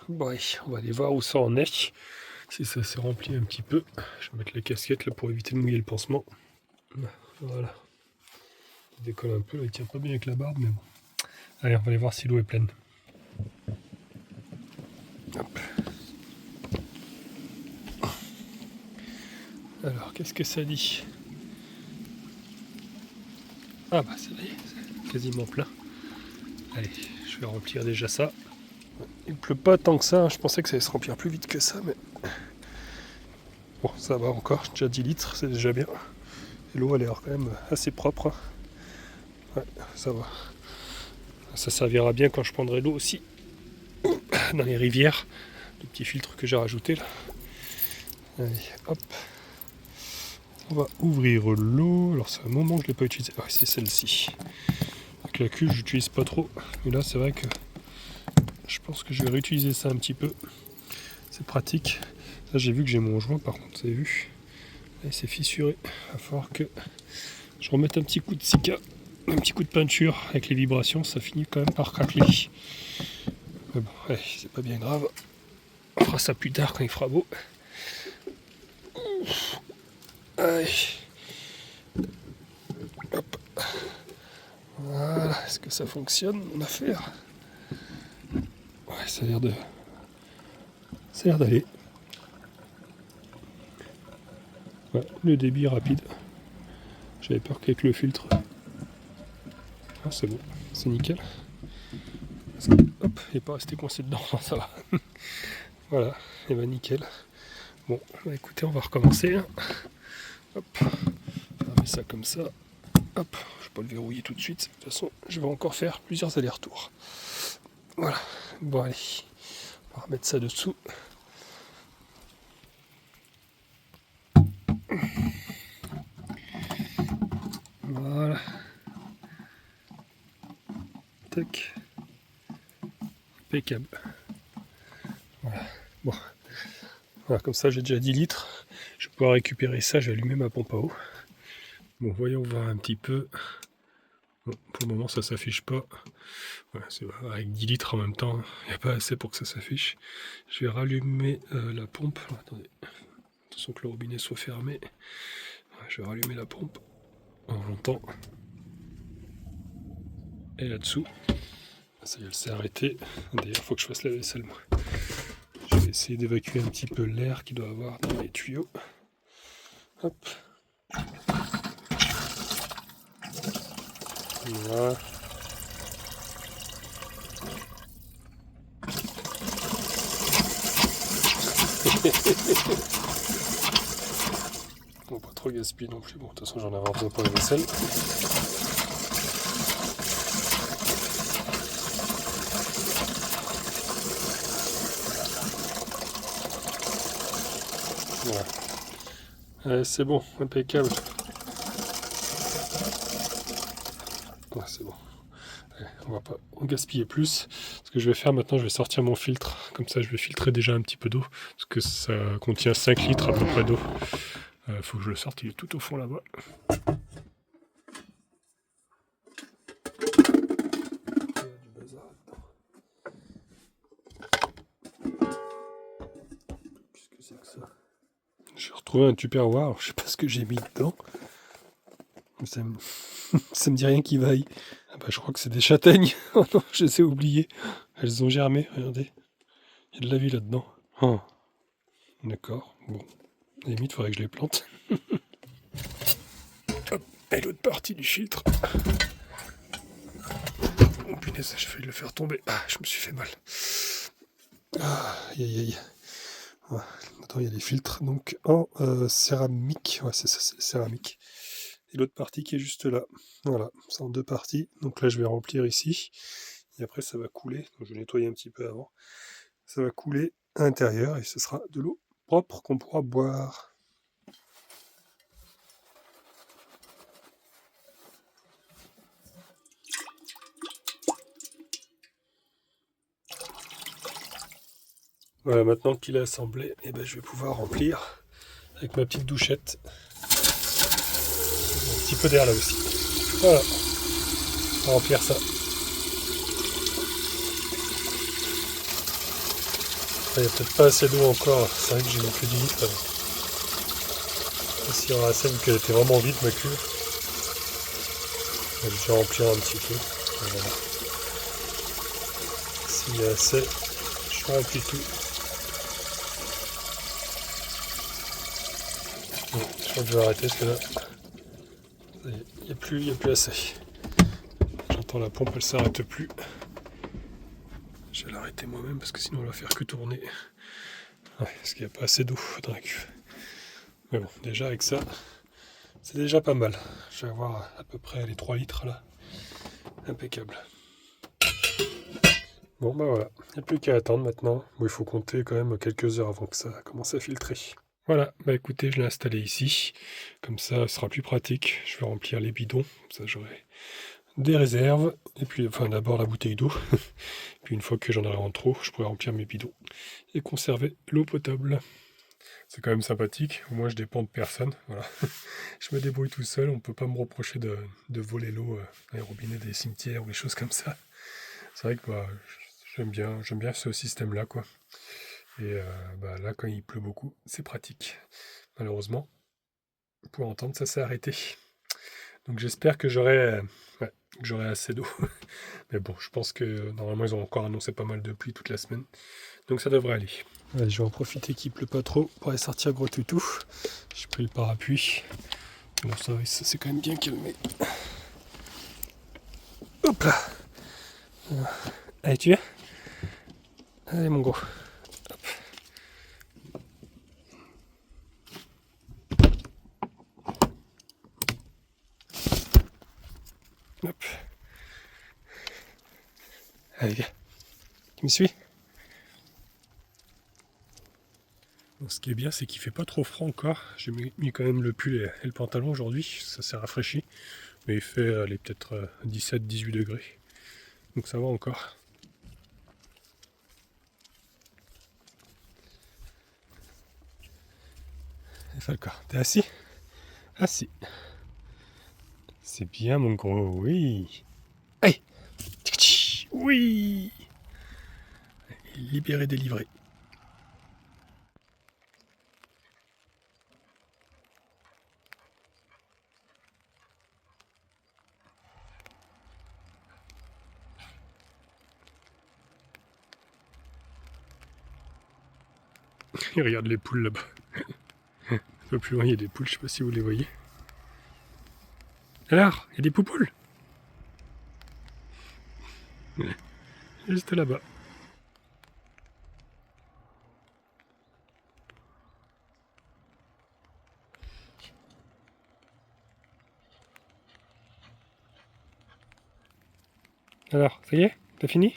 Bon, allez, on va aller voir où ça en est. Si ça s'est rempli un petit peu. Je vais mettre la casquette là pour éviter de mouiller le pansement. Voilà. Il décolle un peu, là, il tient pas bien avec la barbe, mais bon. Allez, on va aller voir si l'eau est pleine. Hop. Alors, qu'est-ce que ça dit? Ah bah ça y est, c'est quasiment plein. Allez, je vais remplir déjà ça. Il pleut pas tant que ça, hein. Je pensais que ça allait se remplir plus vite que ça, mais... Bon, ça va encore, déjà 10 litres, c'est déjà bien. Et l'eau a l'air quand même assez propre. Ouais, ça va. Ça servira bien quand je prendrai l'eau aussi dans les rivières. Le petit filtre que j'ai rajouté là. Allez, hop. On va ouvrir l'eau. Alors c'est un moment que je ne l'ai pas utilisé. Ah, c'est celle-ci. Avec la cuve, je n'utilise pas trop. Mais là, c'est vrai que je pense que je vais réutiliser ça un petit peu. C'est pratique. Là, j'ai vu que j'ai mon joint, par contre, vous avez vu. Là, il s'est fissuré. Il va falloir que je remette un petit coup de sika, un petit coup de peinture. Avec les vibrations, ça finit quand même par craquer. Mais bon, ouais, c'est pas bien grave. On fera ça plus tard quand il fera beau. Allez. Hop. Voilà, est-ce que ça fonctionne mon affaire? Ouais, ça a l'air d'aller. Ouais, le débit est rapide. J'avais peur qu'avec le filtre. Ah, c'est bon, c'est nickel. Hop, il n'est pas resté coincé dedans, ça va. Voilà, et ben nickel. Bon, bah écoutez, on va recommencer. Hein. Hop, on va mettre ça comme ça. Hop, je vais pas le verrouiller tout de suite. De toute façon, je vais encore faire plusieurs allers-retours. Voilà, bon allez, on va remettre ça dessous. Voilà. Tac. Impeccable. Voilà. Bon. Voilà, comme ça j'ai déjà 10 litres. Je vais pouvoir récupérer ça, je vais allumer ma pompe à eau. Bon, voyons voir un petit peu. Bon, pour le moment ça s'affiche pas. Ouais, avec 10 litres en même temps, il n'y a pas assez pour que ça s'affiche. Je vais rallumer la pompe. Alors, attendez, attention que le robinet soit fermé. Ouais, je vais rallumer la pompe. On l'entend. Et là-dessous, ça y est, elle s'est arrêtée. D'ailleurs, il faut que je fasse la vaisselle, moi. Je vais essayer d'évacuer un petit peu l'air qu'il doit avoir dans les tuyaux. Hop. Voilà. Bon, pas trop gaspiller non plus. Bon, de toute façon, j'en avais besoin pour la vaisselle. Voilà. Allez, c'est bon, impeccable. Ouais, c'est bon. Allez, on va pas gaspiller plus. Ce que je vais faire maintenant, je vais sortir mon filtre. Comme ça, je vais filtrer déjà un petit peu d'eau. Parce que ça contient 5 litres à peu près d'eau. Faut que je le sorte, il est tout au fond là-bas. Qu'est-ce que c'est que ça? J'ai retrouvé un tupperware, alors je sais pas ce que j'ai mis dedans. Ça me dit rien qui vaille. Ah bah, je crois que c'est des châtaignes. Oh non, je les ai oubliées. Elles ont germé, regardez. Il y a de la vie là-dedans. Oh. D'accord, bon. À la limite, il faudrait que je les plante. Hop, et l'autre partie du filtre. Oh punaise, j'ai failli le faire tomber. Ah, je me suis fait mal. Ah, aïe aïe aïe. Ouais. Attends, il y a des filtres donc en céramique. Ouais, c'est ça, c'est céramique. Et l'autre partie qui est juste là. Voilà, c'est en deux parties. Donc là, je vais remplir ici. Et après, ça va couler. Donc, je vais nettoyer un petit peu avant. Ça va couler à l'intérieur et ce sera de l'eau propre qu'on pourra boire. Voilà, maintenant qu'il est assemblé, et ben, je vais pouvoir remplir avec ma petite douchette. Un petit peu d'air là aussi. Voilà, on va remplir ça. Il n'y a peut-être pas assez d'eau encore. C'est vrai que j'ai mis que 10 litres. S'il y aura assez, vu qu'elle était vraiment vide ma cuve. Je vais remplir un petit peu. Voilà. S'il y a assez, je remplis tout. Bon, je crois que je vais arrêter parce que là, il n'y a plus assez. J'entends la pompe, elle s'arrête plus. Je vais l'arrêter moi-même parce que sinon elle va faire que tourner. Ouais, parce qu'il n'y a pas assez d'eau dans la cuve. Mais bon, déjà avec ça, c'est déjà pas mal. Je vais avoir à peu près les 3 litres là. Impeccable. Bon bah voilà, il n'y a plus qu'à attendre maintenant. Bon, il faut compter quand même quelques heures avant que ça commence à filtrer. Voilà, bah écoutez, je l'ai installé ici. Comme ça, ce sera plus pratique. Je vais remplir les bidons. Comme ça, j'aurai des réserves. Et puis, enfin, d'abord la bouteille d'eau. Puis une fois que j'en aurai en trop, je pourrai remplir mes bidons et conserver l'eau potable. C'est quand même sympathique. Au moins, je dépends de personne. Voilà. Je me débrouille tout seul. On ne peut pas me reprocher de voler l'eau dans les robinets des cimetières ou des choses comme ça. C'est vrai que bah, j'aime bien ce système-là, quoi. Et bah, là, quand il pleut beaucoup, c'est pratique. Malheureusement, pour entendre, ça s'est arrêté. Donc j'espère que j'aurai assez d'eau. Mais bon, je pense que normalement, ils ont encore annoncé pas mal de pluie toute la semaine. Donc ça devrait aller. Allez, je vais en profiter qu'il pleut pas trop pour aller sortir gros toutou. J'ai pris le parapluie. Bon, ça c'est quand même bien calmé. Hop là. Allez, tu viens? Allez, mon gros. Hop. Hop. Allez, viens. Tu me suis? Bon, ce qui est bien, c'est qu'il fait pas trop froid encore. J'ai mis quand même le pull et le pantalon aujourd'hui. Ça s'est rafraîchi. Mais il fait peut-être 17-18 degrés. Donc ça va encore. Et Falcon, t'es assis? Assis. C'est bien, mon gros, oui. Allez. Oui. Libéré, délivré. Et regarde les poules là-bas. Un peu plus loin, il y a des poules, je sais pas si vous les voyez. Alors, il y a des poupoules. Juste là-bas. Alors, ça y est? T'as fini?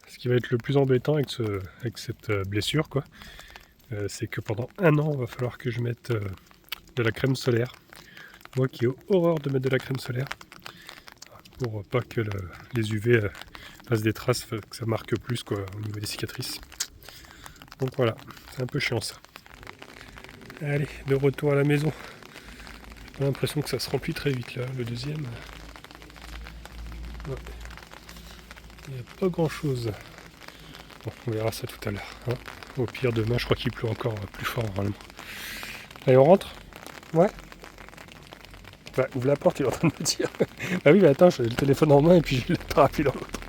Ce qui va être le plus embêtant avec cette blessure, quoi, c'est que pendant un an, il va falloir que je mette de la crème solaire. Moi qui ai horreur de mettre de la crème solaire, pour pas que les UV fassent des traces, que ça marque plus quoi, au niveau des cicatrices. Donc voilà, c'est un peu chiant ça. Allez, de retour à la maison. J'ai l'impression que ça se remplit très vite là, le deuxième. Ouais. Il n'y a pas grand chose. Bon, on verra ça tout à l'heure. Hein. Au pire, demain, je crois qu'il pleut encore plus fort normalement. Allez, on rentre? Ouais. Bah, ouvre la porte, il est en train de me dire. Bah oui, mais attends, j'ai le téléphone en main et puis j'ai le parapluie dans l'autre.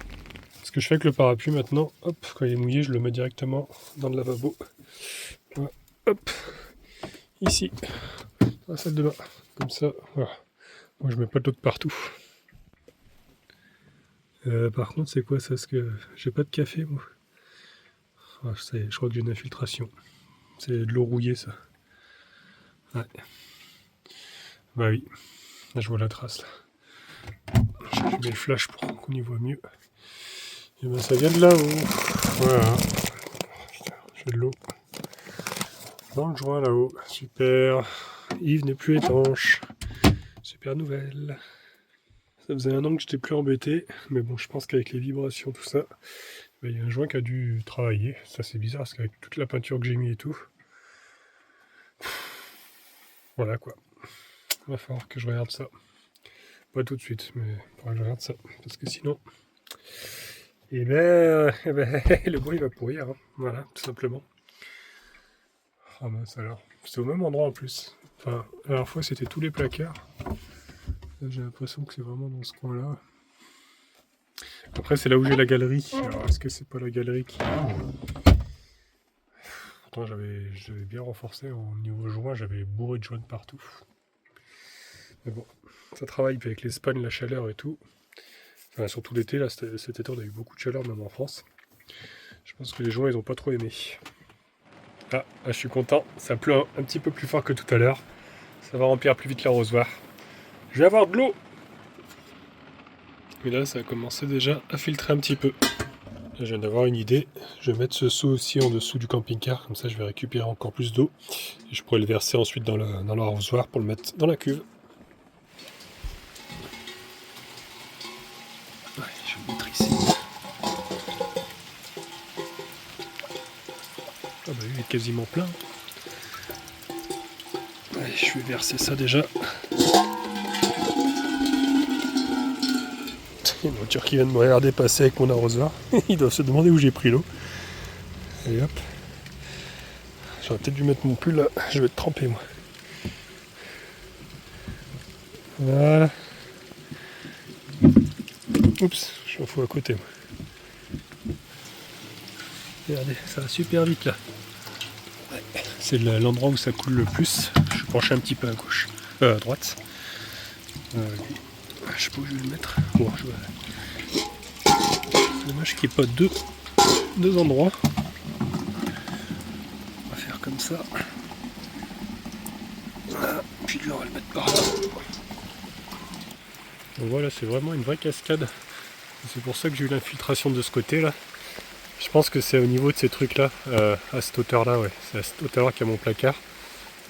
Ce que je fais avec le parapluie maintenant, hop, quand il est mouillé, je le mets directement dans le lavabo. Voilà. Hop, ici, dans la salle de bain. Comme ça, voilà. Moi, je mets pas de l'eau de partout. Par contre, c'est quoi ça? Parce que j'ai pas de café, moi. Ah, je crois que j'ai une infiltration. C'est de l'eau rouillée, ça. Ouais. Bah oui. Là, je vois la trace, là. Je mets le flash pour qu'on y voit mieux. Et ben, ça vient de là-haut. Voilà. Putain, j'ai de l'eau. Dans le joint, là-haut. Super. Yves n'est plus étanche. Super nouvelle. Ça faisait un an que j'étais plus embêté. Mais bon, je pense qu'avec les vibrations, tout ça, il y a un joint qui a dû travailler. Ça, c'est bizarre, parce qu'avec toute la peinture que j'ai mis et tout. Voilà, quoi. Il va falloir que je regarde ça. Pas tout de suite, mais faudra que je regarde ça. Parce que sinon, le bois il va pourrir. Hein. Voilà, tout simplement. Ah mince alors. C'est au même endroit en plus. Enfin, la dernière fois c'était tous les placards. Là j'ai l'impression que c'est vraiment dans ce coin-là. Après c'est là où j'ai la galerie. Alors est-ce que c'est pas la galerie qui... Pourtant j'avais bien renforcé en niveau joint, j'avais bourré de joints de partout. Mais bon, ça travaille avec l'Espagne, la chaleur et tout. Enfin, surtout l'été, là, cet été on a eu beaucoup de chaleur même en France. Je pense que les joints ils ont pas trop aimé. Ah, je suis content, ça pleut un petit peu plus fort que tout à l'heure. Ça va remplir plus vite l'arrosoir. Je vais avoir de l'eau. Et là, ça a commencé déjà à filtrer un petit peu. Là, je viens d'avoir une idée. Je vais mettre ce seau aussi en dessous du camping-car. Comme ça, je vais récupérer encore plus d'eau. Et je pourrais le verser ensuite dans l'arrosoir pour le mettre dans la cuve. Ouais, je vais le mettre ici. Ah bah, il est quasiment plein. Allez, je vais verser ça déjà. Il y a une voiture qui vient de me regarder passer avec mon arrosoir. Ils doivent se demander où j'ai pris l'eau. Allez hop. J'aurais peut-être dû mettre mon pull là. Je vais être trempé moi. Voilà. Oups, je m'en fous à côté moi. Regardez, ça va super vite là. Ouais. C'est l'endroit où ça coule le plus. Je suis penché un petit peu à gauche. À droite. Je sais pas où je vais le mettre. Bon, je vais... C'est dommage qu'il n'y ait pas deux endroits. On va faire comme ça. Voilà. Puis lui on va le mettre par là. Donc voilà, c'est vraiment une vraie cascade. C'est pour ça que j'ai eu l'infiltration de ce côté là. Je pense que c'est au niveau de ces trucs là, à cette hauteur là, ouais. C'est à cette hauteur là qu'il y a mon placard.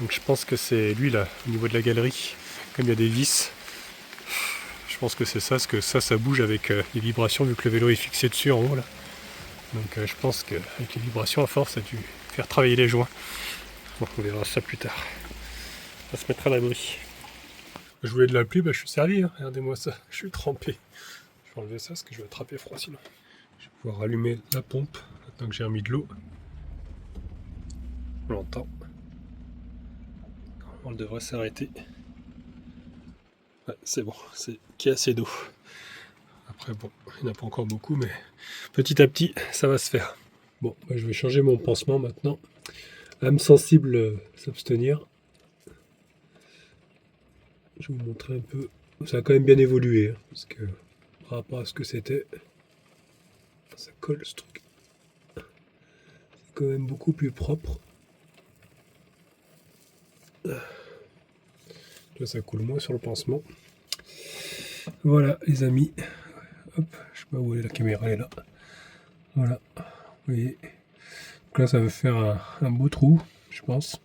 Donc je pense que c'est lui là, au niveau de la galerie. Comme il y a des vis, je pense que c'est ça, parce que ça bouge avec les vibrations vu que le vélo est fixé dessus en haut là. Donc je pense qu'avec les vibrations à force, ça a dû faire travailler les joints. Bon, on verra ça plus tard. On va se mettre à l'abri. Je voulais de la pluie, bah, je suis servi, hein. Regardez-moi ça, je suis trempé. Je vais enlever ça parce que je vais attraper froid sinon. Je vais pouvoir rallumer la pompe maintenant que j'ai remis de l'eau. On l'entend. On devrait s'arrêter. Ouais, c'est bon, c'est qu'il y a assez d'eau. Après bon, il n'y en a pas encore beaucoup, mais petit à petit, ça va se faire. Bon, bah, je vais changer mon pansement maintenant. Âme sensible, s'abstenir. Je vais vous montrer un peu. Ça a quand même bien évolué, hein, parce que par rapport à ce que c'était, ça colle ce truc. C'est quand même beaucoup plus propre. Là, ça coule moins sur le pansement. Voilà, les amis. Hop, je sais pas où est la caméra, elle est là. Voilà, vous voyez. Donc là, ça va faire un beau trou, je pense.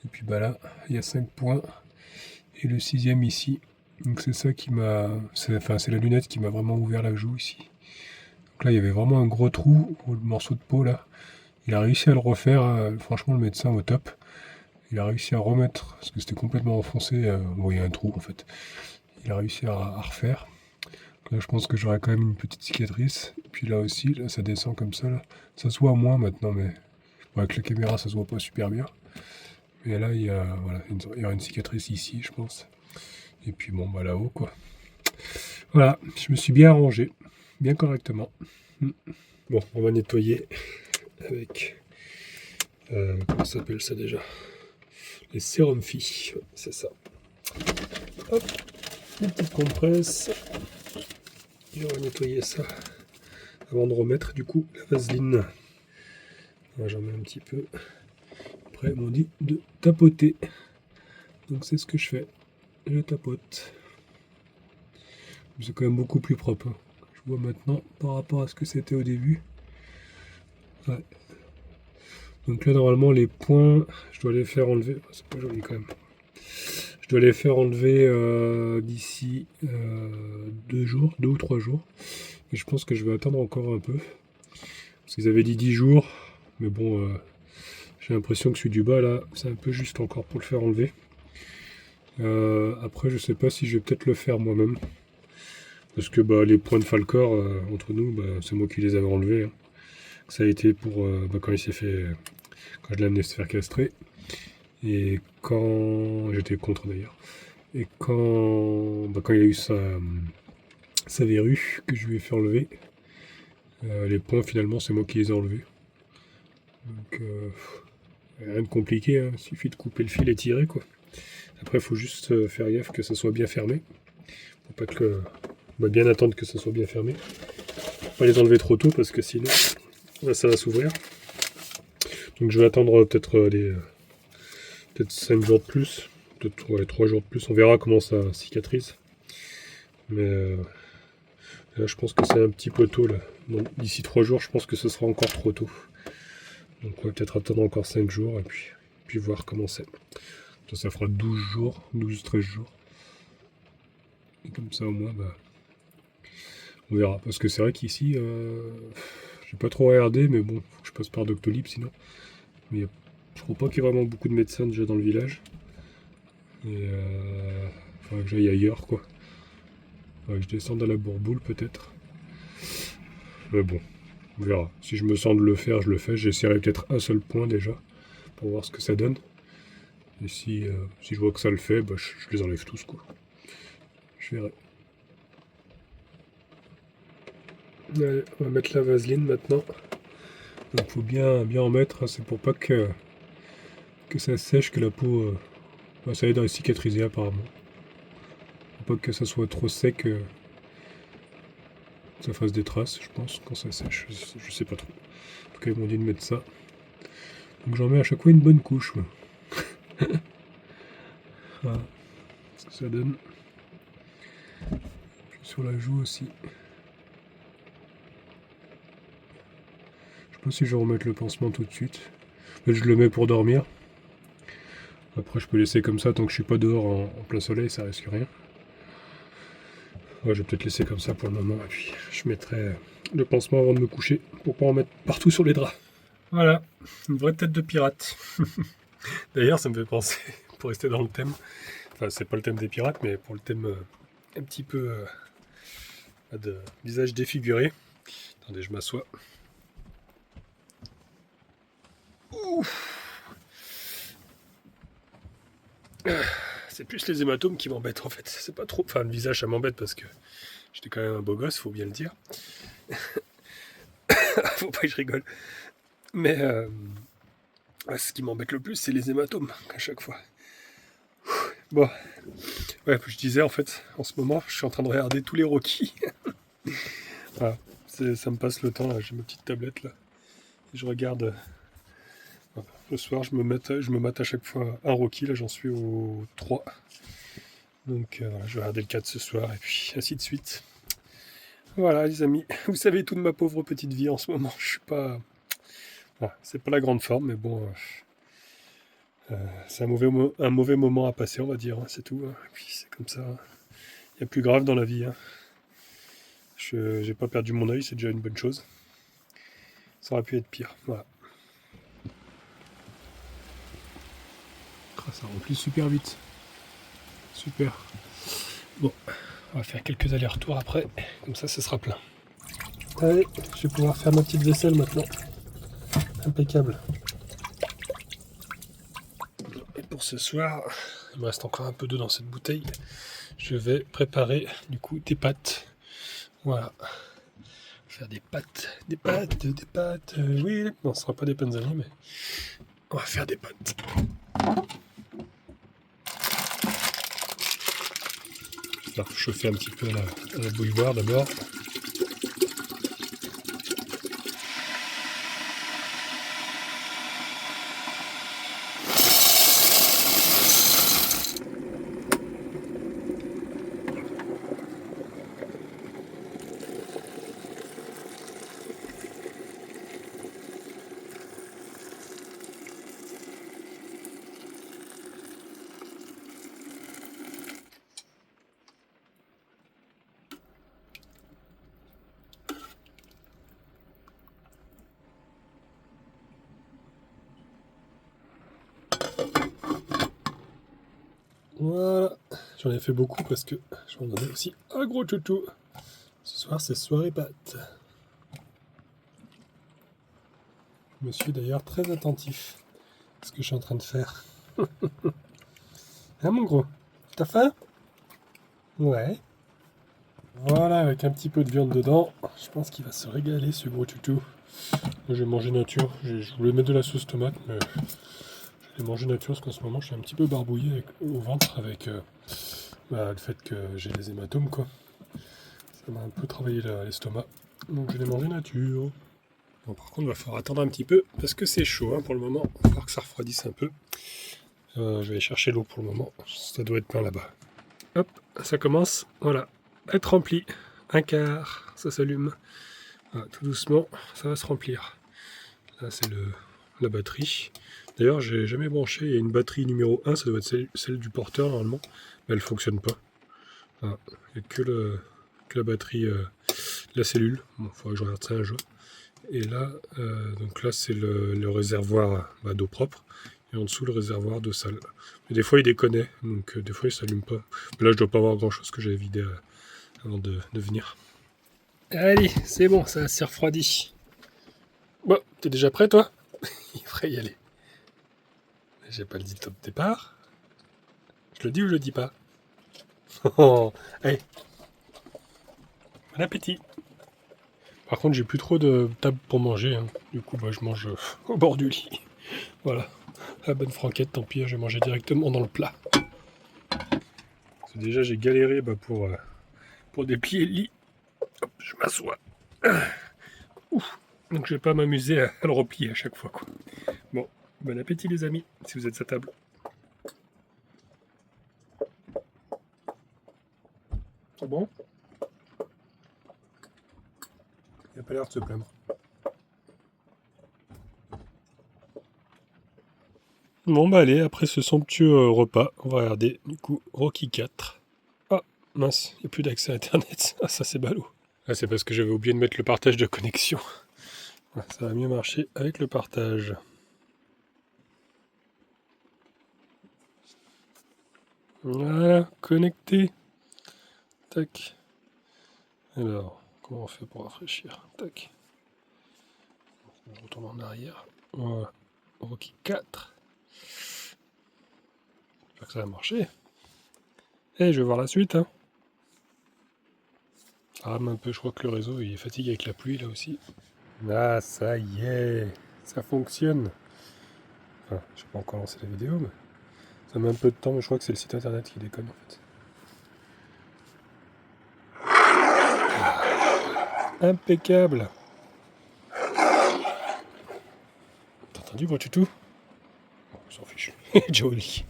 Et puis bah là, il y a 5 points. Et le 6e ici. Donc c'est ça qui m'a... c'est la lunette qui m'a vraiment ouvert la joue ici. Donc là, il y avait vraiment un gros trou, le morceau de peau là. Il a réussi à le refaire, franchement le médecin au top. Il a réussi à remettre, parce que c'était complètement enfoncé, bon il y a un trou en fait. Il a réussi à refaire. Donc là je pense que j'aurai quand même une petite cicatrice. Et puis là aussi, là ça descend comme ça. Là. Ça se voit moins maintenant, mais bon, avec la caméra ça se voit pas super bien. Mais là il y aura une cicatrice ici je pense. Et puis bon bah là-haut quoi. Voilà, je me suis bien arrangé, bien correctement. Bon, on va nettoyer avec... comment ça s'appelle ça déjà? Les sérum phi, c'est ça. Hop, une petite compresse. Et on va nettoyer ça avant de remettre du coup la vaseline. J'en mets un petit peu. Après, on dit de tapoter. Donc c'est ce que je fais. Je tapote. C'est quand même beaucoup plus propre. Hein. Je vois maintenant par rapport à ce que c'était au début. Ouais. Donc là, normalement, les points, je dois les faire enlever. C'est pas joli quand même. Je dois les faire enlever d'ici 2 ou 3 jours. Et je pense que je vais attendre encore un peu. Parce qu'ils avaient dit 10 jours. Mais bon, j'ai l'impression que celui du bas, là, c'est un peu juste encore pour le faire enlever. Après, je sais pas si je vais peut-être le faire moi-même. Parce que les points de Falcor, entre nous, c'est moi qui les avais enlevés, hein. Ça a été pour quand il s'est fait. Quand je l'ai amené se faire castrer. Et quand. J'étais contre d'ailleurs. Et quand il a eu sa verrue que je lui ai fait enlever, les points finalement c'est moi qui les ai enlevés. Donc rien de compliqué, hein. Il suffit de couper le fil et tirer quoi. Après il faut juste faire gaffe que ça soit bien fermé. Faut pas que. On va bien attendre que ça soit bien fermé. Faut pas les enlever trop tôt parce que sinon ça va s'ouvrir. Donc je vais attendre peut-être 5 jours de plus. Peut-être 3 jours de plus. On verra comment ça cicatrise. Mais là, je pense que c'est un petit peu tôt là. D'ici 3 jours, je pense que ce sera encore trop tôt. Donc on va peut-être attendre encore 5 jours et puis voir comment c'est. Ça fera 12 jours, 12-13 jours. Et comme ça au moins, on verra. Parce que c'est vrai qu'ici, j'ai pas trop regardé, mais bon, faut que je passe par Doctolib sinon. Mais je crois pas qu'il y ait vraiment beaucoup de médecins déjà dans le village. Et faudrait que j'aille ailleurs quoi. Faudrait que je descende à la Bourboule peut-être. Mais bon, on verra. Si je me sens de le faire, je le fais. J'essaierai peut-être un seul point déjà pour voir ce que ça donne. Et si je vois que ça le fait, je les enlève tous quoi. Je verrai. Allez, on va mettre la vaseline maintenant. Donc faut bien en mettre, hein. C'est pour pas que ça sèche, que la peau. Ça aide à cicatriser apparemment. Faut pas que ça soit trop sec, que ça fasse des traces, je pense, quand ça sèche. Je sais pas trop. En tout cas, ils m'ont dit de mettre ça. Donc j'en mets à chaque fois une bonne couche. Moi. Voilà ce que ça donne. Puis sur la joue aussi. Je sais pas si je vais remettre le pansement tout de suite. Je le mets pour dormir. Après, je peux laisser comme ça tant que je suis pas dehors en plein soleil, ça risque rien. Ouais, je vais peut-être laisser comme ça pour le moment. Et puis, je mettrai le pansement avant de me coucher pour pas en mettre partout sur les draps. Voilà, une vraie tête de pirate. D'ailleurs, ça me fait penser, pour rester dans le thème, enfin, c'est pas le thème des pirates, mais pour le thème un petit peu de visage défiguré. Attendez, je m'assois. C'est plus les hématomes qui m'embêtent en fait. C'est pas trop. Enfin, le visage ça m'embête parce que j'étais quand même un beau gosse, faut bien le dire. Faut pas que je rigole. Mais ce qui m'embête le plus, c'est les hématomes à chaque fois. Bon, ouais, je disais en fait, en ce moment, je suis en train de regarder tous les Rocky. Voilà, ça me passe le temps, là. J'ai ma petite tablette là. Et je regarde. Le soir, je me mate à chaque fois un Rocky, là j'en suis au 3. Donc voilà, je vais regarder le 4 ce soir, et puis ainsi de suite. Voilà les amis, vous savez tout de ma pauvre petite vie en ce moment, je suis pas... Voilà, c'est pas la grande forme, mais bon, c'est un mauvais moment à passer, on va dire, hein, c'est tout. Hein. Et puis c'est comme ça, hein. Il y a plus grave dans la vie. Hein. J'ai pas perdu mon œil, c'est déjà une bonne chose. Ça aurait pu être pire, voilà. Ça remplit super vite. Super. Bon, on va faire quelques allers-retours après, comme ça ce sera plein. Allez, je vais pouvoir faire ma petite vaisselle maintenant. Impeccable. Et pour ce soir, il me reste encore un peu d'eau dans cette bouteille. Je vais préparer du coup des pâtes. Voilà. Faire des pâtes. Oui, non, ce ne sera pas des panzani, mais on va faire des pâtes. Je vais chauffer un petit peu à la bouilloire d'abord. J'en ai fait beaucoup parce que je vais en donner aussi un gros chouchou. Ce soir, c'est soirée pâte. Je me suis d'ailleurs très attentif à ce que je suis en train de faire. Hein, mon gros? T'as faim? Ouais. Voilà, avec un petit peu de viande dedans. Je pense qu'il va se régaler, ce gros chouchou. Moi, je vais manger nature. Je voulais mettre de la sauce tomate, mais je vais manger nature parce qu'en ce moment, je suis un petit peu barbouillé au ventre avec le fait que j'ai des hématomes, quoi. Ça m'a un peu travaillé l'estomac. Donc, je vais manger nature. Bon, par contre, il va falloir attendre un petit peu parce que c'est chaud hein, pour le moment. Il va falloir que ça refroidisse un peu. Je vais aller chercher l'eau pour le moment. Ça doit être plein là-bas. Hop, ça commence. Voilà, à être rempli. Un quart, ça s'allume. Voilà, tout doucement, ça va se remplir. Là, c'est la batterie. D'ailleurs, j'ai jamais branché. Il y a une batterie numéro 1, ça doit être celle du porteur normalement. Mais elle ne fonctionne pas. Voilà. Il n'y a que la batterie, la cellule. Bon, il faudrait que je regarde ça un jour. Et là, donc là c'est le réservoir d'eau propre. Et en dessous, le réservoir d'eau sale. Mais des fois, il déconne. Donc, des fois, il ne s'allume pas. Mais là, je dois pas avoir grand-chose que j'avais vidé avant de venir. Allez, c'est bon, ça s'est refroidi. Bon, t'es déjà prêt, toi? Il faudrait y aller. J'ai pas le dit top départ. Je le dis ou je le dis pas? Oh, allez. Bon appétit. Par contre, j'ai plus trop de table pour manger. Hein. Du coup, je mange au bord du lit. Voilà. La bonne franquette, tant pis, je vais manger directement dans le plat. Déjà, j'ai galéré pour déplier le lit. Hop, je m'assois. Ouf. Donc, je vais pas m'amuser à le replier à chaque fois. Quoi. Bon, bon appétit, les amis, si vous êtes à table. C'est bon? Il n'a pas l'air de se plaindre. Bon allez, après ce somptueux repas, on va regarder du coup Rocky 4. Ah mince, il n'y a plus d'accès à internet. Ah ça c'est ballot. Ah c'est parce que j'avais oublié de mettre le partage de connexion. Ça va mieux marcher avec le partage. Voilà, connecté. Tac. Alors, comment on fait pour rafraîchir? Tac. Je retourne en arrière. Voilà. Rocky 4. J'espère que ça va marcher. Et je vais voir la suite. Hein. Ça rame un peu, je crois que le réseau il est fatigué avec la pluie là aussi. Ah ça y est, ça fonctionne. Enfin, je n'ai pas encore lancé la vidéo, mais ça met un peu de temps, mais je crois que c'est le site internet qui déconne en fait. Impeccable. T'as entendu mon tutou? Bon, on s'en fiche. Joli.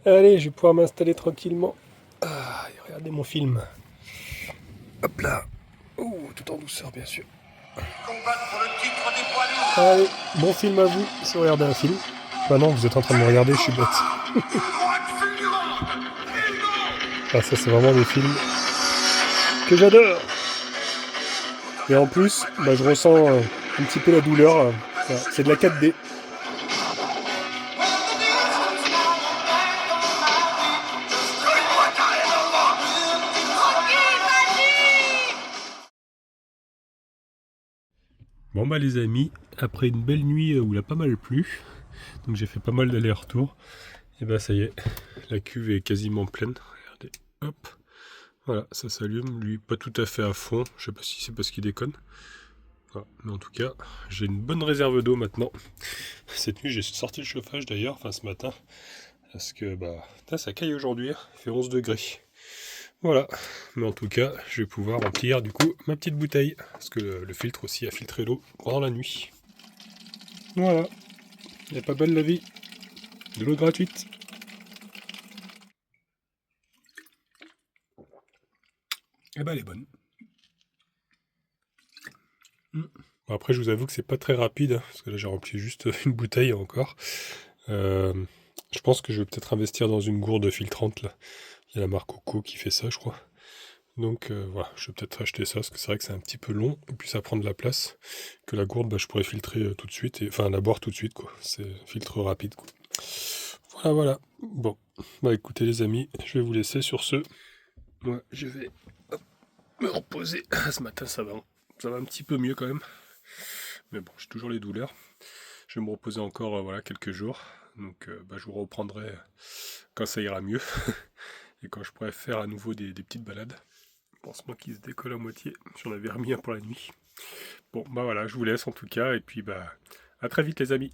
Allez, je vais pouvoir m'installer tranquillement. Ah, et regardez mon film. Hop là. Oh, tout en douceur, bien sûr. Allez, bon film à vous, si vous regardez un film. Bah non, vous êtes en train de me regarder, je suis bête. Ah, ça, c'est vraiment des films que j'adore. Et en plus, je ressens un petit peu la douleur. C'est de la 4D. Bon les amis, après une belle nuit où il a pas mal plu, donc j'ai fait pas mal d'allers-retours, et ça y est, la cuve est quasiment pleine. Regardez, hop, voilà, ça s'allume, lui pas tout à fait à fond, je sais pas si c'est parce qu'il déconne. Voilà. Mais en tout cas, j'ai une bonne réserve d'eau maintenant. Cette nuit, j'ai sorti le chauffage d'ailleurs, enfin ce matin, parce que ça caille aujourd'hui, il fait 11 degrés. Voilà, mais en tout cas, je vais pouvoir remplir du coup ma petite bouteille, parce que le filtre aussi a filtré l'eau pendant la nuit. Voilà, il n'est pas belle la vie, de l'eau gratuite. Eh ben elle est bonne. Bon, après, je vous avoue que c'est pas très rapide, hein, parce que là j'ai rempli juste une bouteille encore. Je pense que je vais peut-être investir dans une gourde filtrante là. Il y a la marque Coco qui fait ça, je crois. Donc voilà, je vais peut-être acheter ça, parce que c'est vrai que c'est un petit peu long, et puis ça prend de la place. Que la gourde, je pourrais filtrer tout de suite, enfin la boire tout de suite, quoi. C'est filtre rapide, quoi. Voilà, voilà. Bon, bah écoutez les amis, je vais vous laisser sur ce. Moi, je vais me reposer. Ce matin, ça va un petit peu mieux quand même. Mais bon, j'ai toujours les douleurs. Je vais me reposer encore voilà, quelques jours. Donc bah, je vous reprendrai quand ça ira mieux. Et quand je pourrai faire à nouveau des petites balades. Pansement qui se décolle à moitié. J'en avais remis un pour la nuit. Bon, bah voilà, je vous laisse en tout cas. Et puis bah à très vite les amis.